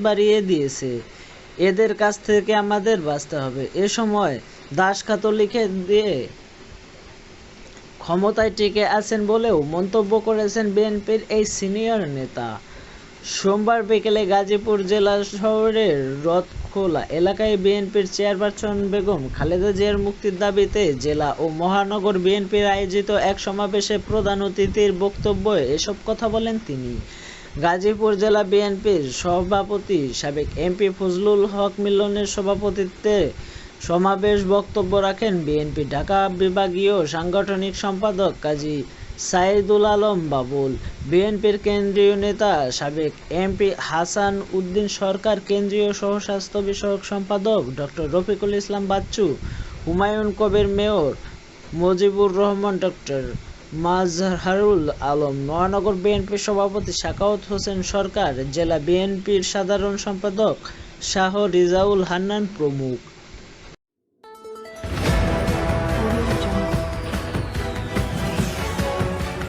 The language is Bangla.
বাড়িয়ে দিয়েছে। এদের কাছ থেকে আমাদের বাঁচতে হবে। এ সময় দাসখাত লিখে দিয়ে ক্ষমতায় টিকে আছেন বলেও মন্তব্য করেছেন বিএনপির এই সিনিয়র নেতা। সোমবার বিকেলে গাজীপুর জেলা শহরের রথখোলা এলাকায় বিএনপির চেয়ারপারসন বেগম খালেদা জিয়ার মুক্তির দাবিতে জেলা ও মহানগর বিএনপির আয়োজিত এক সমাবেশে প্রধান অতিথির বক্তব্যে এসব কথা বলেন তিনি। গাজীপুর জেলা বিএনপির সভাপতি সাবেক এমপি ফজলুল হক মিলনের সভাপতিত্বে সমাবেশ বক্তব্য রাখেন বিএনপি ঢাকা বিভাগীয় সাংগঠনিক সম্পাদক কাজী সাইদুল আলম বাবুল, বিএনপির কেন্দ্রীয় নেতা সাবেক এমপি হাসান উদ্দিন সরকার, কেন্দ্রীয় সহ-স্বাস্থ্য বিষয়ক সম্পাদক doctor Rafiqul Islam Bachchu, Humayun Kabir mayor, Mujibur Rahman, doctor Mazharul Alam, মহানগর বিএনপির সভাপতি সাখাওয়াত হোসেন সরকার, জেলা বিএনপির সাধারণ সম্পাদক শাহ রিজাউল হান্নান প্রমুখ।